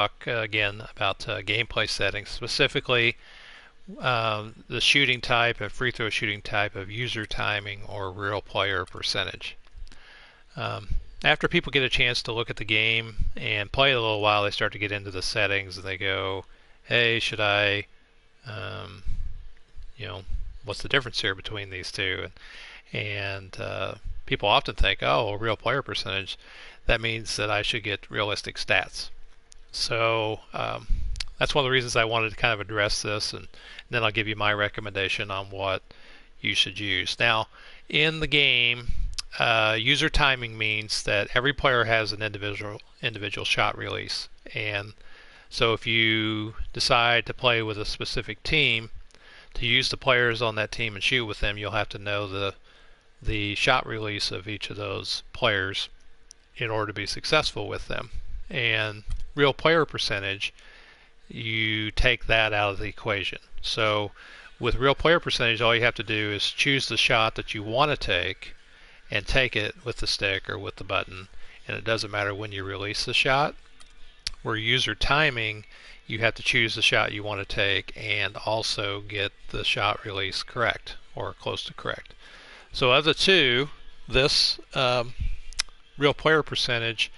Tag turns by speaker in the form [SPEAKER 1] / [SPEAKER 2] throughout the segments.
[SPEAKER 1] talk again about gameplay settings, specifically the shooting type of free throw shooting type of user timing or real player percentage. Um, After people get a chance to look at the game and play a little while, they start to get into the settings and they go, "Hey, should I, um, you know, what's the difference here between these two?" And people often think, "Oh, real player percentage, that means that I should get realistic stats." So that's one of the reasons I wanted to kind of address this, and then I'll give you my recommendation on what you should use. Now, in the game, user timing means that every player has an individual shot release, and so if you decide to play with a specific team, to use the players on that team and shoot with them, you'll have to know the shot release of each of those players in order to be successful with them. And real player percentage, you take that out of the equation. So with real player percentage, all you have to do is choose the shot that you want to take it with the stick or with the button, and it doesn't matter when you release the shot. Where user timing, you have to choose the shot you want to take and also get the shot release correct or close to correct. So of the two, this real player percentage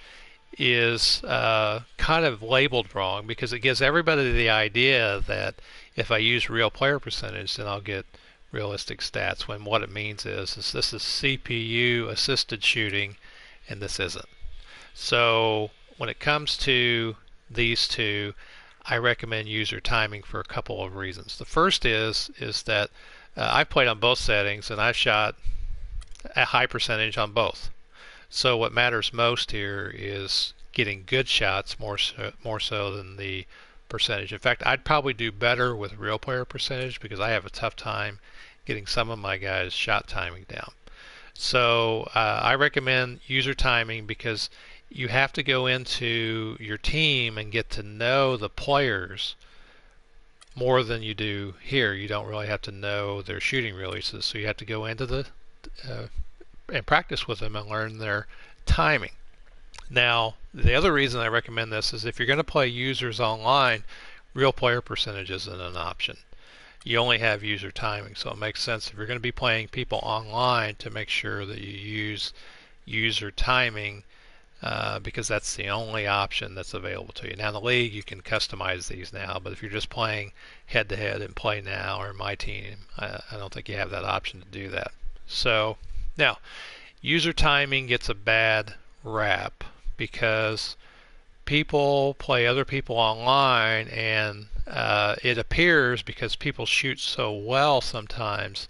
[SPEAKER 1] is kind of labeled wrong because it gives everybody the idea that if I use real player percentage, then I'll get realistic stats, when what it means is this is CPU assisted shooting and this isn't. So when it comes to these two, I recommend user timing for a couple of reasons. The first is that I've played on both settings and I've shot a high percentage on both. So what matters most here is getting good shots more so than the percentage. In fact, I'd probably do better with real player percentage because I have a tough time getting some of my guys' shot timing down. So I recommend user timing because you have to go into your team and get to know the players more than you do here. You don't really have to know their shooting releases, so you have to go into the and practice with them and learn their timing. Now, the other reason I recommend this is if you're going to play users online, real player percentage isn't an option. You only have user timing, so it makes sense if you're going to be playing people online to make sure that you use user timing because that's the only option that's available to you. Now in the league you can customize these now, but if you're just playing head to head in Play Now or My Team, I don't think you have that option to do that. So now, user timing gets a bad rap because people play other people online, and it appears because people shoot so well sometimes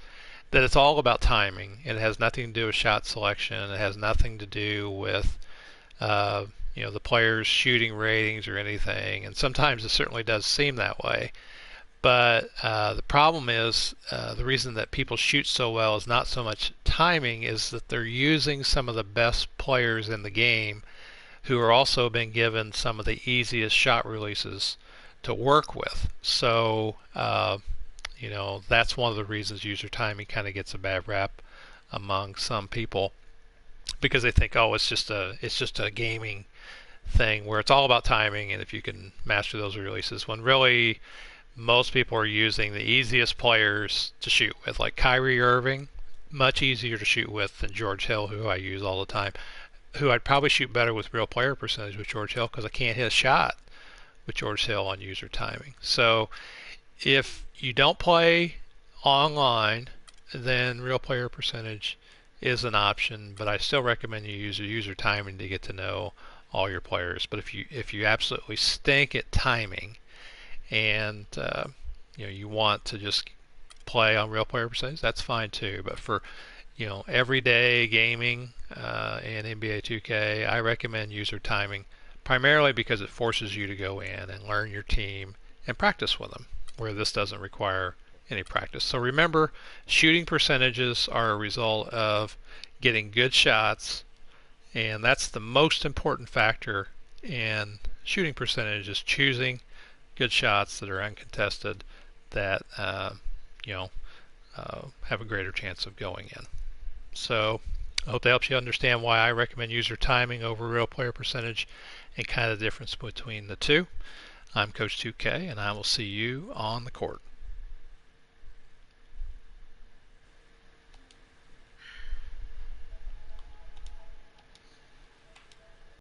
[SPEAKER 1] that it's all about timing. It has nothing to do with shot selection. It has nothing to do with uh, the player's shooting ratings or anything. And sometimes it certainly does seem that way. But the problem is the reason that people shoot so well is not so much timing, is that they're using some of the best players in the game who are also being given some of the easiest shot releases to work with. So, that's one of the reasons user timing kind of gets a bad rap among some people because they think, oh, it's just a gaming thing where it's all about timing, and if you can master those releases, when really most people are using the easiest players to shoot with, like Kyrie Irving, much easier to shoot with than George Hill, who I use all the time, who I'd probably shoot better with real player percentage with George Hill because I can't hit a shot with George Hill on user timing. So if you don't play online, then real player percentage is an option, but I still recommend you use user timing to get to know all your players. But if you absolutely stink at timing, and you want to just play on real player percentage, that's fine too. But for everyday gaming and NBA 2K, I recommend user timing primarily because it forces you to go in and learn your team and practice with them, where this doesn't require any practice. So remember, shooting percentages are a result of getting good shots, and that's the most important factor in shooting percentage, is choosing good shots that are uncontested, that have a greater chance of going in. So I hope that helps you understand why I recommend user timing over real player percentage. and kind of the difference between the two. I'm Coach 2K, and I will see you on the court.